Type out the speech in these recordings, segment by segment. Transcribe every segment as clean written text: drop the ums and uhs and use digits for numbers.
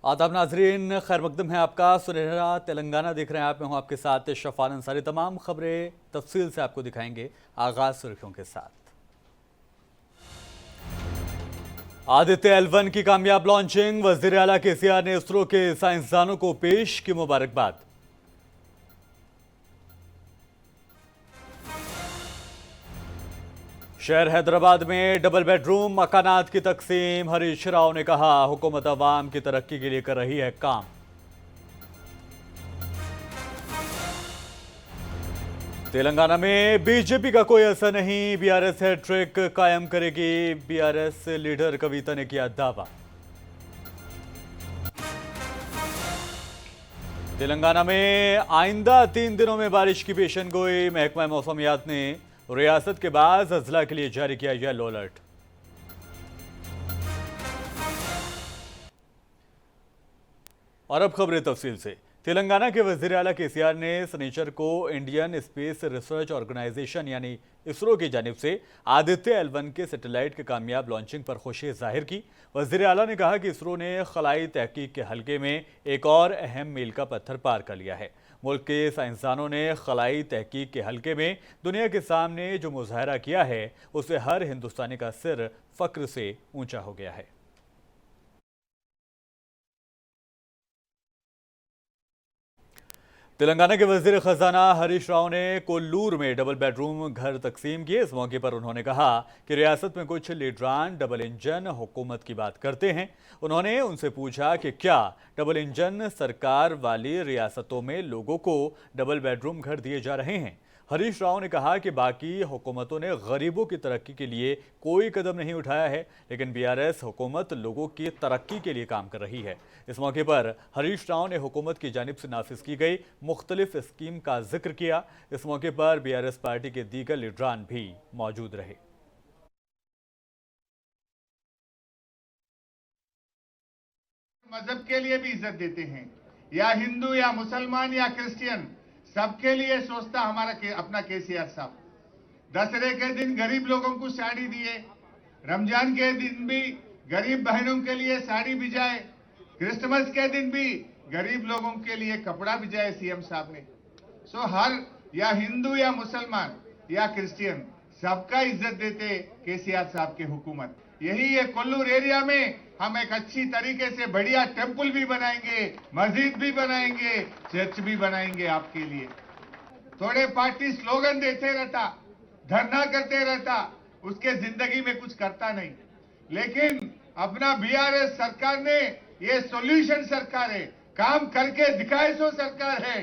आदाब नाजरीन, खैर मकदम है आपका। सुनहरा तेलंगाना देख रहे हैं आप। मैं हूं आपके साथ शफान अंसारी। तमाम खबरें तफसील से आपको दिखाएंगे। आगाज सुर्खियों के साथ। आदित्य L1 की कामयाब लॉन्चिंग। वजीर आला KCR ने इसरो के साइंसदानों को पेश की मुबारकबाद। शहर हैदराबाद में डबल बेडरूम मकानात की तकसीम। हरीश राव ने कहा, हुकूमत अवाम की तरक्की के लिए कर रही है काम। तेलंगाना में बीजेपी का कोई असर नहीं, BRS हैट्रिक कायम करेगी। BRS लीडर कविता ने किया दावा। तेलंगाना में आइंदा 3 दिनों में बारिश की पेशन गोई। महकमा मौसमियात ने रियासत के बाद अजला के लिए जारी किया येलो अलर्ट। और अब खबरें तफसील से। तेलंगाना के वजीर आला KCR ने शनिचर को इंडियन स्पेस रिसर्च ऑर्गेनाइजेशन यानी इसरो की जानिब से आदित्य L1 के सैटेलाइट के कामयाब लॉन्चिंग पर खुशी जाहिर की। वजीर आला ने कहा कि इसरो ने खलाई तहकीक के हल्के में एक और अहम मील का पत्थर पार कर लिया है। मुल्क के साइंसदानों ने खलाई तहकीक के हल्के में दुनिया के सामने जो मुजाहरा किया है, उससे हर हिंदुस्तानी का सिर फक्र से ऊंचा हो गया है। तेलंगाना के वजीर खजाना हरीश राव ने कोल्लूर में डबल बेडरूम घर तकसीम किए। इस मौके पर उन्होंने कहा कि रियासत में कुछ लीडरान डबल इंजन हुकूमत की बात करते हैं। उन्होंने उनसे पूछा कि क्या डबल इंजन सरकार वाली रियासतों में लोगों को डबल बेडरूम घर दिए जा रहे हैं। हरीश राव ने कहा कि बाकी हुकूमतों ने गरीबों की तरक्की के लिए कोई कदम नहीं उठाया है, लेकिन BRS हुकूमत लोगों की तरक्की के लिए काम कर रही है। इस मौके पर हरीश राव ने हुकूमत की जानिब से नाफिज की गई मुख्तलिफ स्कीम का जिक्र किया। इस मौके पर BRS पार्टी के दीगर लीडरान भी मौजूद रहे। मजहब के लिए भी इज्जत देते हैं, या हिंदू या मुसलमान या क्रिश्चियन, सबके लिए सोचता हमारा अपना KCR साहब। दशहरे के दिन गरीब लोगों को साड़ी दिए, रमजान के दिन भी गरीब बहनों के लिए साड़ी भिजाए, क्रिसमस के दिन भी गरीब लोगों के लिए कपड़ा भिजाए CM साहब ने। सो हर या हिंदू या मुसलमान या क्रिश्चियन, सबका इज्जत देते KCR साहब की हुकूमत। यही ये कोल्लूर एरिया में हम एक अच्छी तरीके से बढ़िया टेम्पल भी बनाएंगे, मस्जिद भी बनाएंगे, चर्च भी बनाएंगे आपके लिए। थोड़े पार्टी स्लोगन देते रहता, धरना करते रहता, उसके जिंदगी में कुछ करता नहीं। लेकिन अपना BRS सरकार ने ये सॉल्यूशन सरकार है, काम करके दिखाए सो सरकार है।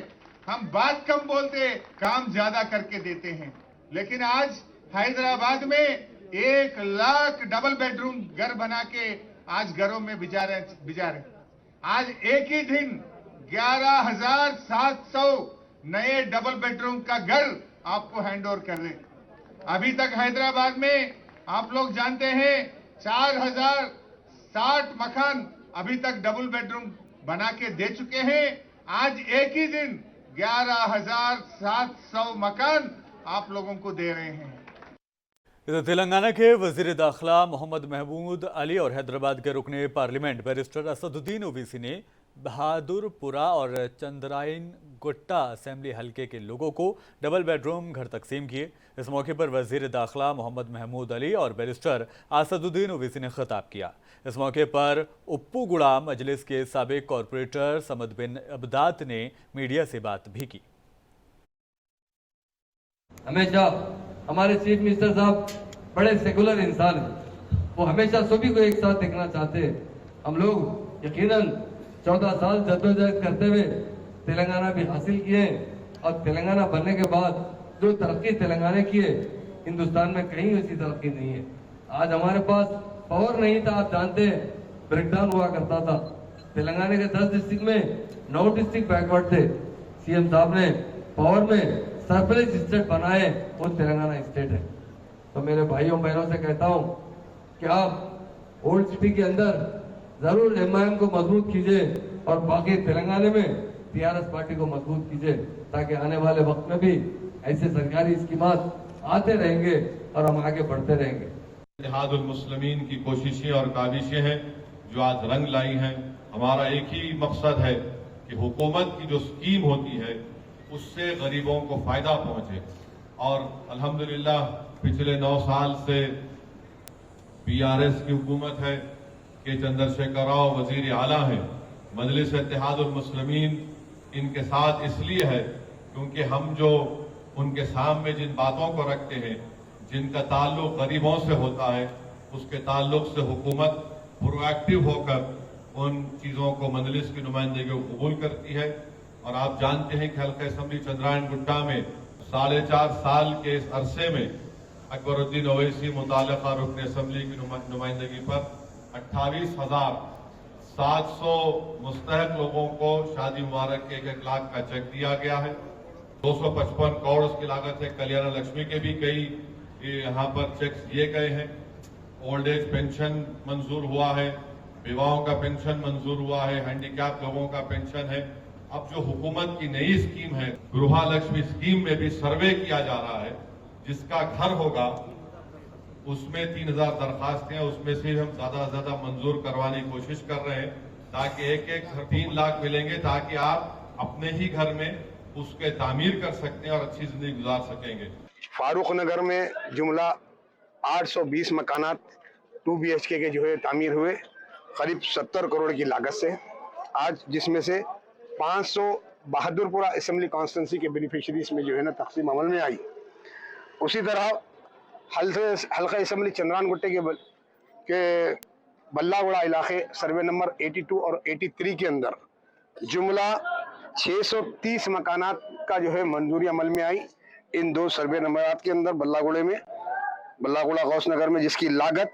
हम बात कम बोलते, काम ज्यादा करके देते हैं। लेकिन आज हैदराबाद में 1 लाख डबल बेडरूम घर बना के आज घरों में भिजा रहे। आज एक ही दिन 11,700 नए डबल बेडरूम का घर आपको हैंड ओवर कर रहे। अभी तक हैदराबाद में आप लोग जानते हैं 4,060 मकान अभी तक डबल बेडरूम बना के दे चुके हैं। आज एक ही दिन 11,700 मकान आप लोगों को दे रहे हैं। तेलंगाना के वजीर दाखिला मोहम्मद महमूद अली और हैदराबाद के रुकने पार्लियामेंट बैरिस्टर असदुद्दीन ओवैसी ने बहादुरपुरा और चंद्रायन गुट्टा असेंबली हलके के लोगों को डबल बेडरूम घर तकसीम किए। इस मौके पर वजीर दाखिला मोहम्मद महमूद अली और बैरिस्टर असदुद्दीन ओवैसी ने खिताब किया। इस मौके पर उप्पूगुड़ा मजलिस के साबिक कॉरपोरेटर समद बिन अब्दात ने मीडिया से बात भी की। हमेशा हमारे चीफ मिनिस्टर साहब बड़े सेकुलर इंसान हैं, वो हमेशा सभी को एक साथ देखना चाहते हैं। हम लोग यकीनन 14 साल जद्दोजहद करते हुए तेलंगाना भी हासिल किए, और तेलंगाना बनने के बाद जो तरक्की तेलंगाना की है, हिंदुस्तान में कहीं ऐसी तरक्की नहीं है। आज हमारे पास पावर नहीं था, आप जानते हैं, ब्रेकडाउन हुआ करता था। तेलंगाना के 10 डिस्ट्रिक्ट में 9 डिस्ट्रिक्ट बैकवर्ड थे। CM साहब ने पावर में सरप्लस स्टेट बनाए, वो तेलंगाना स्टेट है। तो मेरे भाइयों बहनों से कहता हूं कि आप ओल्ड सिटी के अंदर जरूर MIM को मजबूत कीजिए, और बाकी तेलंगाना में TRS पार्टी को मजबूत कीजिए, ताकि आने वाले वक्त में भी ऐसे सरकारी स्कीमात आते रहेंगे और हम आगे बढ़ते रहेंगे। इत्तेहादुल मुस्लिमीन की कोशिशें और काविशें हैं जो आज रंग लाई हैं। हमारा एक ही मकसद है कि हुकूमत की जो स्कीम होती है उससे गरीबों को फायदा पहुंचे। और अल्हम्दुलिल्लाह पिछले 9 साल से बीआरएस की हुकूमत है, के चंद्रशेखर राव वजीर आला है, मजलिस इत्तेहादुल मुस्लिमीन इनके साथ इसलिए है क्योंकि हम जो उनके सामने जिन बातों को रखते हैं, जिनका ताल्लुक गरीबों से होता है, उसके ताल्लुक से हुकूमत प्रोएक्टिव होकर उन चीजों को मजलिस की नुमाइंदगी को कबूल करती है। और आप जानते हैं कि हल्का असम्बली चंद्रायन गुट्टा में 4.5 साल के इस अरसे में अकबरुद्दीन ओवैसी मुतालिका रुकन असम्बली की नुमाइंदगी पर 28,700 मुस्तहक लोगों को शादी मुबारक के 1 लाख का चेक दिया गया है। 255 करोड़ उसकी लागत है। कल्याण लक्ष्मी के भी कई यहाँ पर चेक्स दिए गए हैं। ओल्ड एज पेंशन मंजूर हुआ है, विवाहों का पेंशन मंजूर हुआ है, हैंडीकैप लोगों का पेंशन है। अब जो हुकूमत की नई स्कीम है गृहलक्ष्मी स्कीम में भी सर्वे किया जा रहा है, जिसका घर होगा उसमें 3,000 दरखास्तें हैं, उसमें से हम ज्यादा से ज्यादा मंजूर करवाने की कोशिश कर रहे हैं ताकि एक 3 लाख मिलेंगे, ताकि आप अपने ही घर में उसके तामीर कर सकते हैं और अच्छी जिंदगी गुजार सकेंगे। फारूक नगर में जुमला 820 मकानात 2 BHK के जो है तामीर हुए करीब 70 करोड़ की लागत से आज, जिसमें से 500 बहादुरपुरा असेंबली कॉन्स्टिट्यूंसी के बेनिफिशरीज में जो है ना तकसीम अमल में आई। उसी तरह हल्का असेंबली चंद्रायन गुट्टे के बल्लागुड़ा इलाके सर्वे नंबर 82 और 83 के अंदर जुमला 630 मकानात का जो है मंजूरी अमल में आई। इन 2 सर्वे नंबरात के अंदर बल्लागुड़ा गौस नगर में जिसकी लागत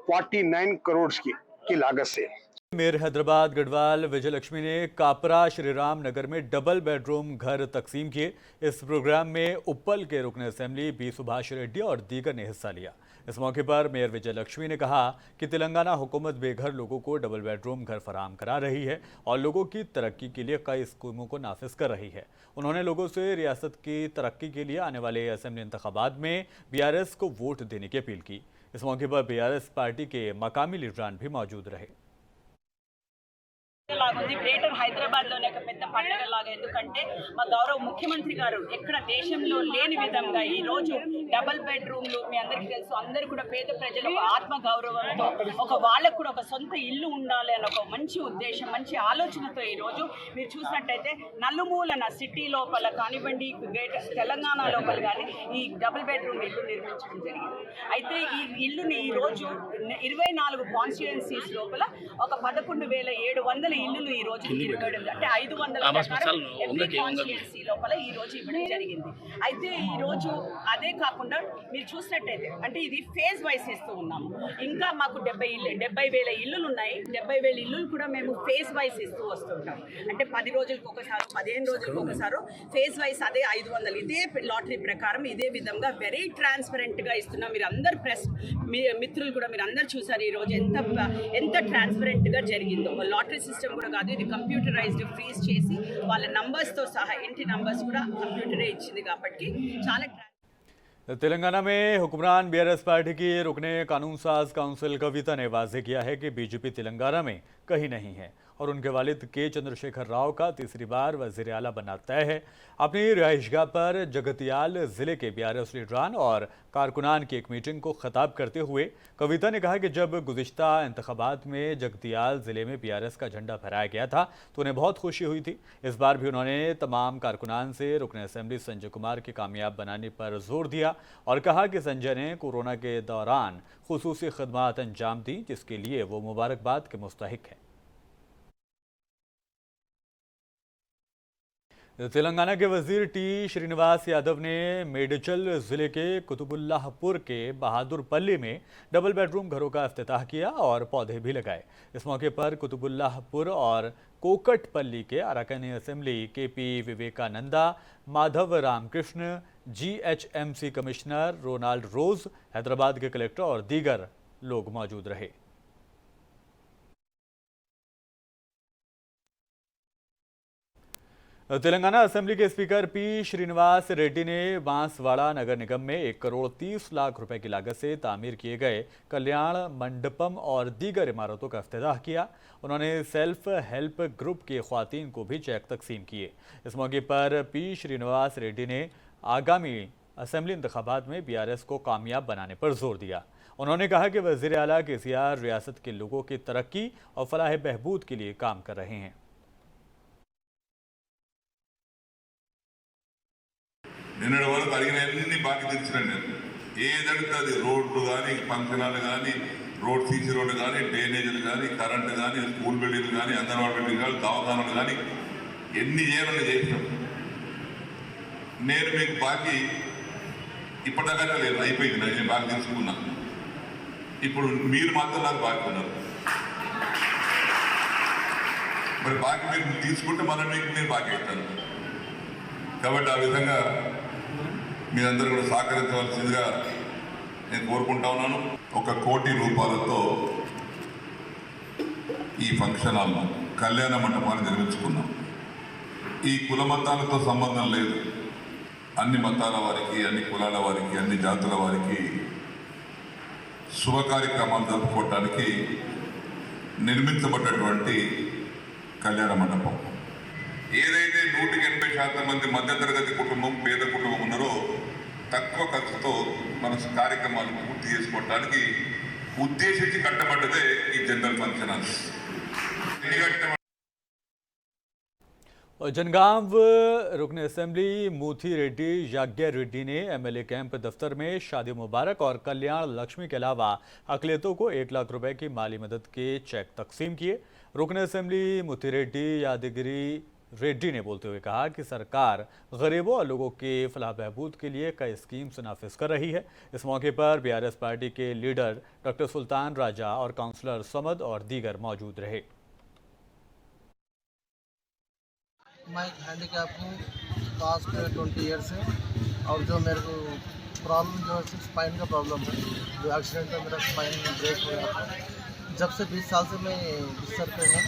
49 करोड़ की लागत से। मेयर हैदराबाद गढ़वाल विजयलक्ष्मी ने कापरा श्रीराम नगर में डबल बेडरूम घर तकसीम किए। इस प्रोग्राम में उप्पल के रुकन असेंबली बी सुभाष रेड्डी और दीगर ने हिस्सा लिया। इस मौके पर मेयर विजयलक्ष्मी ने कहा कि तेलंगाना हुकूमत बेघर लोगों को डबल बेडरूम घर फराहम करा रही है और लोगों की तरक्की के लिए कई स्कीमों को नाफिज कर रही है। उन्होंने लोगों से रियासत की तरक्की के लिए आने वाले असेंबली इंतखाबात में बीआरएस को वोट देने की अपील की। इस मौके पर बीआरएस पार्टी के मकामी लीडरान भी मौजूद रहे। లాగుంది గ్రేటర్ హైదరాబాద్ లోనే ఒక పెద్ద పండుగ లాగా, ఎందుకంటే మా గౌరవ ముఖ్యమంత్రి గారు ఎక్కడ దేశంలో లేని విధంగా ఈ రోజు డబుల్ బెడ్రూమ్లు మీ అందరికీ తెలుసు, అందరూ కూడా పేద ప్రజలు ఆత్మ గౌరవంతో ఒక వాళ్ళకు కూడా ఒక సొంత ఇల్లు ఉండాలి అనే ఒక మంచి ఉద్దేశం, మంచి ఆలోచనతో ఈ రోజు మీరు చూసినట్టయితే నలుమూలన సిటీ లోపల కానివ్వండి, గ్రేటర్ తెలంగాణ లోపల కానీ ఈ డబుల్ బెడ్రూమ్ ఇల్లు నిర్మించడం జరిగింది. అయితే ఈ ఇల్లుని ఈ రోజు 24 కాన్స్టిట్యుయెన్సీస్ లోపల ఒక 11,700 ఇల్లులు ఈ రోజు ఇవ్వడం, అంటే 500 ప్రకారం ఎవ్రీ కాన్స్టిట్యుయెన్సీ లోపల ఈ రోజు ఇవ్వడం జరిగింది. అయితే ఈ రోజు అదే కాకుండా మీరు చూసినట్టయితే అంటే ఇది ఫేజ్ వైస్ ఇస్తూ ఉన్నాము. ఇంకా మాకు 70,000 ఇల్లులు ఉన్నాయి. 70,000 ఇల్లులు కూడా మేము ఫేజ్ వైస్ ఇస్తూ వస్తుంటాం. అంటే 10 రోజులకు ఒకసారి, 15 రోజులకు ఒకసారి ఫేజ్ వైస్ అదే 500 ఇదే లాటరీ ప్రకారం ఇదే విధంగా వెరీ ట్రాన్స్పరెంట్ గా ఇస్తున్నాం. మీరు అందరు ప్రెస్ మిత్రులు కూడా మీరు అందరు చూసారు ఈ రోజు ఎంత ట్రాన్స్పరెంట్ గా జరిగిందో. లాటరీ సిస్టమ్ కూడా కాదు, ఇది కంప్యూటరైజ్డ్ ఫ్రీజ్ చేసి వాళ్ళ నంబర్స్ తో సహా ఇంటి నంబర్స్ కూడా కంప్యూటరే ఇచ్చింది కాబట్టి చాలా। तेलंगाना में हुक्मरान बीआरएस पार्टी की रुकने कानून साज काउंसिल कविता ने वाजे किया है कि बीजेपी तेलंगाना में कहीं नहीं है और उनके वालिद के चंद्रशेखर राव का तीसरी बार वजीर आला बनना तय है। अपनी रिहाइशगाह पर जगतियाल जिले के बीआरएस लीडरान और कारकुनान की एक मीटिंग को खिताब करते हुए कविता ने कहा कि जब गुज़िश्ता इंतखाबात में जगतियाल जिले में बीआरएस का झंडा फहराया गया था तो उन्हें बहुत खुशी हुई थी। इस बार भी उन्होंने तमाम कारकुनान से रुकन असेंबली संजय कुमार के कामयाब बनाने पर जोर दिया और कहा कि संजय ने कोरोना के दौरान खुसूसी खदमात अंजाम दी, जिसके लिए वो मुबारकबाद के मुस्तहिक है। तेलंगाना के वजीर टी श्रीनिवास यादव ने मेडचल जिले के कुतुबुल्लाहपुर के बहादुरपल्ली में डबल बेडरूम घरों का इफ्तिताह किया और पौधे भी लगाए। इस मौके पर कुतुबुल्लाहपुर और कोकटपल्ली के अरकान assembly KP Vivekananda, Madhav Ramakrishna, GHMC commissioner Ronald Rose, Hyderabad के कलेक्टर और दीगर लोग मौजूद रहे। तेलंगाना असेंबली के स्पीकर पी श्रीनिवास रेड्डी ने बांसवाड़ा नगर निगम में 1,30,00,000 रुपए की लागत से तामीर किए गए कल्याण मंडपम और दीगर इमारतों का इफ्तिताह किया। उन्होंने सेल्फ हेल्प ग्रुप की ख्वातीन को भी चेक तकसीम किए। इस मौके पर पी श्रीनिवास रेड्डी ने आगामी असेंबली इंतखाबात में बीआरएस को कामयाब बनाने पर जोर दिया। उन्होंने कहा कि वज़ीर आला केसीआर रियासत के लोगों की तरक्की और फलाह बहबूद के लिए काम कर रहे हैं। నిన్నటి వరకు అడిగినవన్నీ బాకీ తెచ్చిరండి. ఏదంటే అది రోడ్లు కానీ ఫంక్షనాలు కానీ రోడ్ సీసీ రోడ్డు కానీ డ్రైనేజీలు కానీ కరెంటు కానీ స్కూల్ బిల్డింగ్లు కానీ అంగన్వాడీ బిల్డింగ్ కానీ దవాఖానాలు కానీ ఎన్ని చేయాలని చేసినాం. నేను మీకు బాకీ ఇప్పటిదాకా లేదు, అయిపోయింది. నేను బాకీ తీసుకున్నా. ఇప్పుడు మీరు మాత్రం నాకు బాకీ ఉన్నారు. మరి బాకీ మీరు తీసుకుంటే మనం మీకు నేను బాకీ అవుతాను. కాబట్టి ఆ విధంగా మీరందరూ కూడా సహకరించవలసిందిగా నేను కోరుకుంటా ఉన్నాను. 1 కోటి రూపాయలతో ఈ ఫంక్షన్ హాల్ కళ్యాణ మండపాన్ని నిర్మించుకున్నాం. ఈ కుల మతాలతో సంబంధం లేదు. అన్ని మతాల వారికి, అన్ని కులాల వారికి, అన్ని జాతుల వారికి శుభ కార్యక్రమాలు జరుపుకోవడానికి నిర్మించబడ్డటువంటి కళ్యాణ మండపం. ఏదైతే 180% మంది మధ్యతరగతి కుటుంబం, పేద కుటుంబం ఉన్నారో తక్కువ ఖర్చుతో మన కార్యక్రమాలు పూర్తి చేసుకోవడానికి ఉద్దేశించి కట్టబడ్డదే ఈ జనరల్ ఫంక్షన్ హాల్. और जनगांव रुकन असेंबली मूथी रेड्डी याज्ञा रेड्डी ने एमएलए कैंप दफ्तर में शादी मुबारक और कल्याण लक्ष्मी के अलावा अकलियतों को 1 लाख रुपए की माली मदद के चेक तकसीम किए। रुकन असेंबली मूथी रेड्डी यादगिरी रेड्डी ने बोलते हुए कहा कि सरकार गरीबों और लोगों के फलाह बहबूद के लिए कई स्कीम्स नाफिज कर रही है। इस मौके पर बीआरएस पार्टी के लीडर डॉक्टर सुल्तान राजा और काउंसलर समद और दीगर मौजूद रहे। मैं एक हैंडीकैप हूँ पास्ट 20 ईयर से, और जो मेरे को प्रॉब्लम जो है स्पाइन का प्रॉब्लम है, जो एक्सीडेंट में मेरा स्पाइन ब्रेक हो गया था। जब से 20 साल से मैं बिस्तर पे हूँ।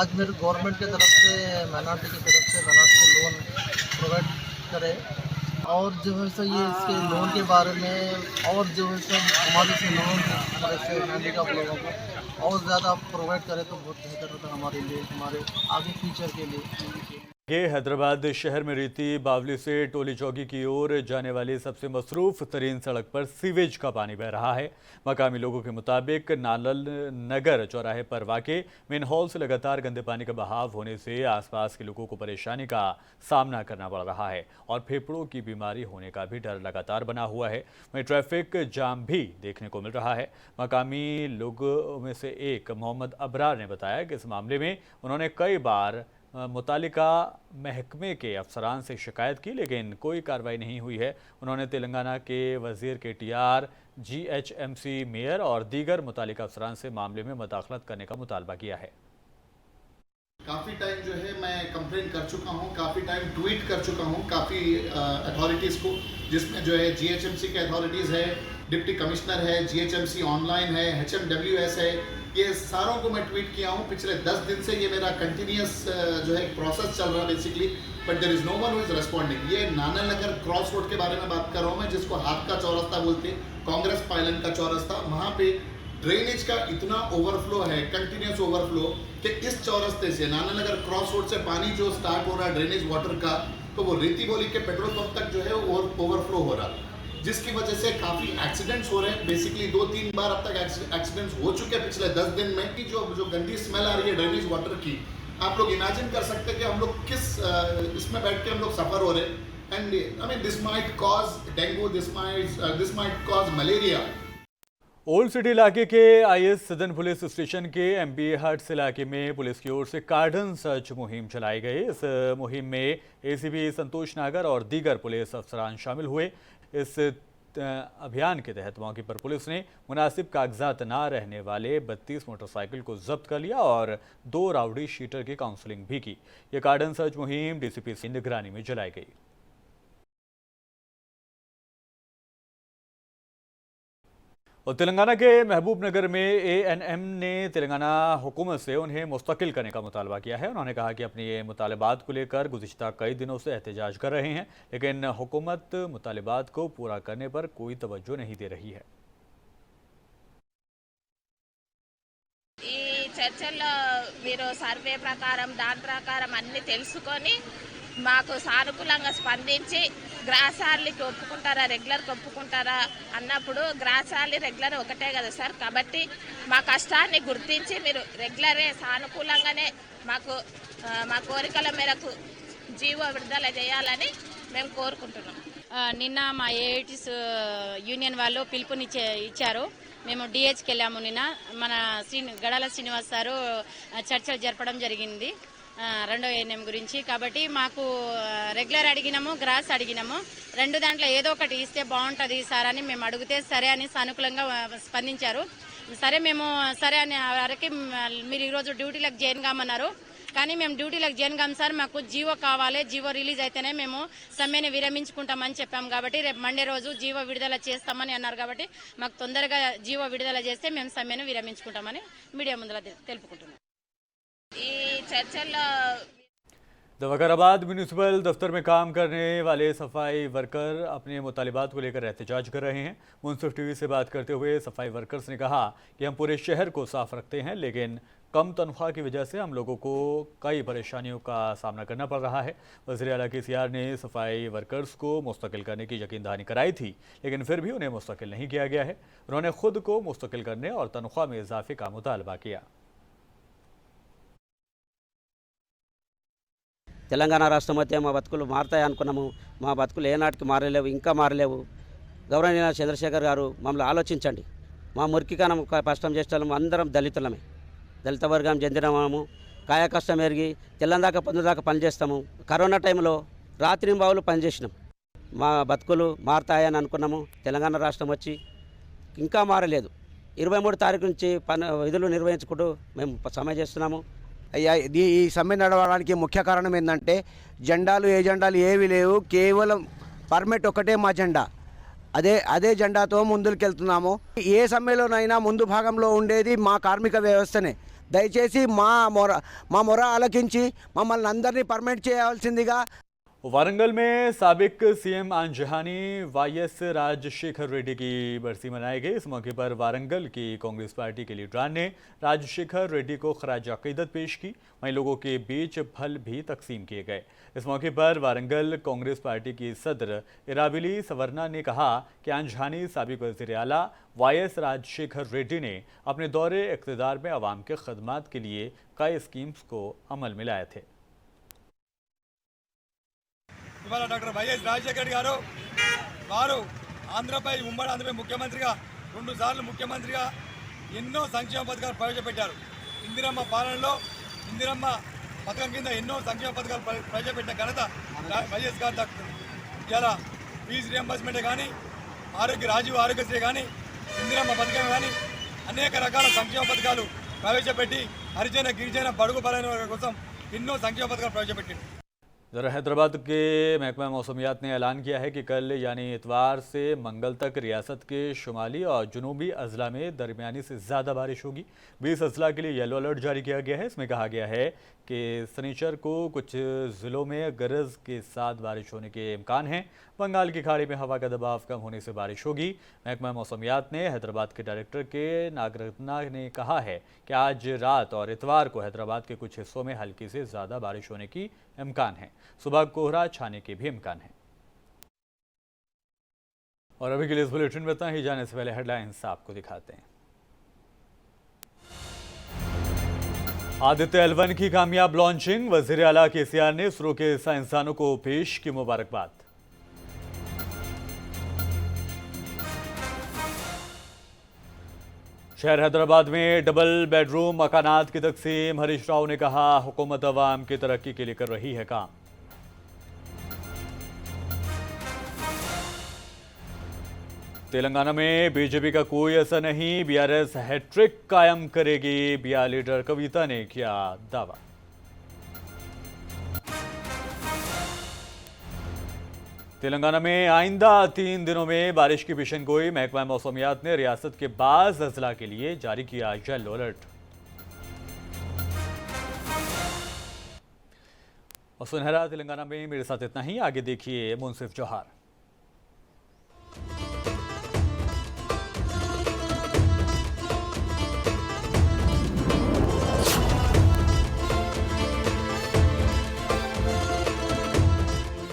आज मेरे गवर्नमेंट की तरफ से माइनॉरिटी की तरफ से माइनॉरिटी के लोन प्रोवाइड करे, और जो है सो ये इसके लोन के बारे में और जो है सो हमारे से लोन से हैंडीकैप लोगों को और ज़्यादा प्रोवाइड करें तो बहुत बेहतर होता है हमारे लिए, हमारे आगे फ्यूचर के लिए। ये हैदराबाद शहर में रीति बावली से टोली चौकी की ओर जाने वाली सबसे मसरूफ तरीन सड़क पर सीवेज का पानी बह रहा है। मकामी लोगों के मुताबिक नालल नगर चौराहे पर वाक़े मेन हॉल से लगातार गंदे पानी का बहाव होने से आसपास के लोगों को परेशानी का सामना करना पड़ रहा है और फेफड़ों की बीमारी होने का भी डर लगातार बना हुआ है। वहीं ट्रैफिक जाम भी देखने को मिल रहा है। मकामी लोगों में से एक मोहम्मद अबरार ने बताया कि इस मामले में उन्होंने कई बार मुतालिका महकमे के अफसरान से शिकायत की, लेकिन कोई कार्रवाई नहीं हुई है। उन्होंने तेलंगाना के वजीर KTR, GHMC मेयर और दीगर मुतालिका अफसरान से मामले में मुदाखलत करने का मुतालबा किया है। काफ़ी टाइम जो है मैं कंप्लेन कर चुका हूँ, काफ़ी टाइम ट्वीट कर चुका हूँ काफ़ी अथॉरिटीज़ को, जिसमें जो है GHMC के अथॉरिटीज़ है, डिप्टी कमिश्नर है, GHMC ऑनलाइन है, HMWS है, ये सारों को मैं ट्वीट किया हूँ। पिछले 10 दिन से ये मेरा कंटिन्यूस जो है प्रोसेस चल रहा है basically, but there is no one who is responding. ये नानल नगर क्रॉस रोड के बारे में बात कर रहा हूँ मैं, जिसको हाथ का चौरास्ता बोलते हैं, कांग्रेस पाइलन का चौरास्ता। वहाँ पे ड्रेनेज का इतना ओवरफ्लो है, कंटिन्यूस ओवरफ्लो, कि इस चौरास्ते से नानल नगर क्रॉस रोड से पानी जो स्टार्ट हो रहा है ड्रेनेज वाटर का, तो वो रीति बोली के पेट्रोल पंप तक जो है ओवरफ्लो हो रहा है, जिसकी वजह से काफ़ी एक्सीडेंट्स हो रहे हैं। बेसिकली 2-3 बार अब तक एक्सीडेंट्स हो चुके हैं पिछले 10 दिन में। कि जो गंदी स्मेल आ रही है ड्रेनेज वाटर की, आप लोग इमेजिन कर सकते हैं कि हम लोग किस इसमें बैठ के हम लोग सफ़र हो रहे हैं। And I mean this might cause dengue, this might cause malaria. Old city इलाके के IS सदन पुलिस स्टेशन के MBA हट्स इलाके में पुलिस की ओर से कार्डन सर्च मुहिम चलाई गई। इस मुहिम में ACP संतोष नागर और दीगर पुलिस अफसरान शामिल हुए। इस अभियान के तहत मौके पर पुलिस ने मुनासिब कागजात ना रहने वाले 32 मोटरसाइकिल को जब्त कर लिया और 2 राउडी शीटर की काउंसलिंग भी की। यह कार्डन सर्च मुहिम DCP की निगरानी में चलाई गई। और तेलंगाना के महबूबनगर में एएनएम ने तेलंगाना हुकूमत से उन्हें मुस्तकिल करने का मुतालबा किया है। उन्होंने कहा कि अपने ये मुतालबात को लेकर गुज़िश्ता कई दिनों से एहतजाज कर रहे हैं, लेकिन हुकूमत मुतालबात को पूरा करने पर कोई तवज्जो नहीं दे रही है। ఈ చర్చల్లో మీరు సర్వే ప్రకారం దాని ప్రకారం అన్ని తెలుసుకొని మాకు సానుకూలంగా స్పందించి గ్రాసార్లకి ఒప్పుకుంటారా, రెగ్యులర్కి ఒప్పుకుంటారా అన్నప్పుడు గ్రాసార్లు రెగ్యులర్ ఒకటే కదా సార్. కాబట్టి మా కష్టాన్ని గుర్తించి మీరు రెగ్యులరే సానుకూలంగానే మాకు మా కోరికల మేరకు జీవో విడుదల చేయాలని మేము కోరుకుంటున్నాం. నిన్న మా ఏఐటీస్ యూనియన్ వాళ్ళు ఇచ్చారు. మేము డిహెచ్కి వెళ్ళాము. నిన్న మన గడాల శ్రీనివాస్ సారు చర్చలు జరపడం జరిగింది రెండో ఏఎన్ఎం గురించి. కాబట్టి మాకు రెగ్యులర్ అడిగినాము, గ్రాస్ అడిగినాము. రెండు దాంట్లో ఏదో ఒకటి ఇస్తే బాగుంటుంది సార్ అని మేము అడిగితే సరే అని సానుకూలంగా స్పందించారు. సరే మేము సరే అని వరకు మీరు ఈరోజు డ్యూటీలకు జాయిన్ కామన్నారు. కానీ మేము డ్యూటీలకు జాయిన్ కాము సార్, మాకు జీవో కావాలి, జీవో రిలీజ్ అయితేనే మేము సమ్మెని విరమించుకుంటామని చెప్పాము. కాబట్టి రేపు మండే రోజు జీవో విడుదల చేస్తామని అన్నారు. కాబట్టి మాకు తొందరగా జీవో విడుదల చేస్తే మేము సమ్మెను విరమించుకుంటామని మీడియా ముందర తెలుపుకుంటున్నాం. ఈ చర్చల్లో वकाराबाद म्यूनिसिपल दफ्तर में काम करने वाले सफाई वर्कर अपने मुतालिबात को लेकर एहतजाज कर रहे हैं। मुंसिफ टीवी से बात करते हुए सफाई वर्कर्स ने कहा कि हम पूरे शहर को साफ रखते हैं, लेकिन कम तनख्वाह की वजह से हम लोगों को कई परेशानियों का सामना करना पड़ रहा है। वज़ीर आला केसीआर ने सफाई वर्कर्स को मुस्तकिल करने की यकीन दहानी कराई थी, लेकिन फिर भी उन्हें मुस्तकिल नहीं किया गया है। उन्होंने खुद को मुस्तकिल करने और तनख्वाह में इजाफे का मुतालबा किया। తెలంగాణ రాష్ట్రం అయితే మా బతుకులు మారుతాయి అనుకున్నాము. మా బతుకులు ఏనాటికి మారలేవు, ఇంకా మారలేవు. గౌరవనీయ చంద్రశేఖర్ గారు మమ్మల్ని ఆలోచించండి. మా మురికికానం కష్టం చేస్తాము. అందరం దళితులమే, దళిత వర్గం చెందినము. కాయ కష్టం ఎరిగి తెల్లందాకా పొందుదాకా పనిచేస్తాము. కరోనా టైంలో రాత్రింబావులు పనిచేసినాం. మా బతుకులు మారుతాయని అనుకున్నాము. తెలంగాణ రాష్ట్రం వచ్చి ఇంకా మారలేదు. 23 తారీఖు నుంచి విధులు నిర్వహించుకుంటూ మేము సమ్మె చేస్తున్నాము. ఈ సమ్మె నడవడానికి ముఖ్య కారణం ఏంటంటే జెండాలు ఏవి లేవు, కేవలం పర్మిట్ ఒకటే మా జెండా. అదే జెండాతో ముందుకెళ్తున్నాము. ఏ సమ్మెలోనైనా ముందు భాగంలో ఉండేది మా కార్మిక వ్యవస్థనే. దయచేసి మా మొర ఆలకించి మమ్మల్ని అందరినీ పర్మిట్ చేయాల్సిందిగా। वारंगल में साबिक सीएम आंजहानी वाईएस राजशेखर रेड्डी की बरसी मनाई गई। इस मौके पर वारंगल की कांग्रेस पार्टी के लीडरान ने राजशेखर रेड्डी को खराज अकीदत पेश की। वहीं लोगों के बीच फल भी तकसीम किए गए। इस मौके पर वारंगल कांग्रेस पार्टी की सदर इराबिली सवर्ना ने कहा कि आंजहानी साबिक वज़ीर आला वाईएस राजशेखर रेड्डी ने अपने दौरे इक़्तिदार में अवाम के खदमात के लिए कई स्कीम्स को अमल में लाए थे। ఇవాళ డాక్టర్ వైఎస్ రాజశేఖర రెడ్డి గారు వారు ఉమ్మడి ఆంధ్రపై ముఖ్యమంత్రిగా 2 సార్లు ముఖ్యమంత్రిగా ఎన్నో సంక్షేమ పథకాలు ప్రవేశపెట్టారు. ఇందిరమ్మ పాలనలో ఇందిరమ్మ పథకం కింద ఎన్నో సంక్షేమ పథకాలు ప్రవేశపెట్టిన ఘనత వైఎస్ గారు దక్కుతుంది. ఇలా ఫీజు రియంబర్స్మెంట్ కానీ, రాజీవ్ ఆరోగ్యశ్రీ కానీ, ఇందిరమ్మ పథకం కానీ అనేక రకాల సంక్షేమ పథకాలు ప్రవేశపెట్టి హరిజన గిరిజన బడుగు బలైన వర్గం కోసం ఎన్నో సంక్షేమ పథకాలు ప్రవేశపెట్టింది। ज़रा हैदराबाद के महकमा मौसमियात ने ऐलान किया है कि कल यानी इतवार से मंगल तक रियासत के शुमाली और जुनूबी अजला में दरमियानी से ज़्यादा बारिश होगी। 20 अजला के लिए येलो अलर्ट जारी किया गया है। इसमें कहा गया है कि शनिचर को कुछ ज़िलों में गरज के साथ बारिश होने के इम्कान हैं। बंगाल की खाड़ी में हवा का दबाव कम होने से बारिश होगी। महकमा मौसमियात ने हैदराबाद के डायरेक्टर के नागरत्ना ने कहा है कि आज रात और इतवार को हैदराबाद के कुछ हिस्सों में हल्की से ज़्यादा बारिश होने की इम्कान है। सुबह कोहरा छाने के भी इम्कान है। और अभी के लिए इस बुलेटिन में इतना ही। जाने से पहले हेडलाइंस आपको दिखाते हैं। आदित्य L1 की कामयाब लॉन्चिंग। वज़ीर आला केसीआर ने इसरो के साइंसदानों को पेश की मुबारकबाद। शहर हैदराबाद में डबल बेडरूम मकानात की तकसीम। हरीश राव ने कहा हुकूमत अवाम की तरक्की के लिए कर रही है काम। तेलंगाना में बीजेपी का कोई असर नहीं, बीआरएस हैट्रिक कायम करेगी। बिया लीडर कविता ने किया दावा। तेलंगाना में आइंदा 3 दिनों में बारिश की पेशेनगोई। महकमा मौसमियात ने रियासत के बाज़ अजला के लिए जारी किया येलो अलर्ट। और सुनहरा तेलंगाना में मेरे साथ इतना ही। आगे देखिए मुंसिफ जौहर।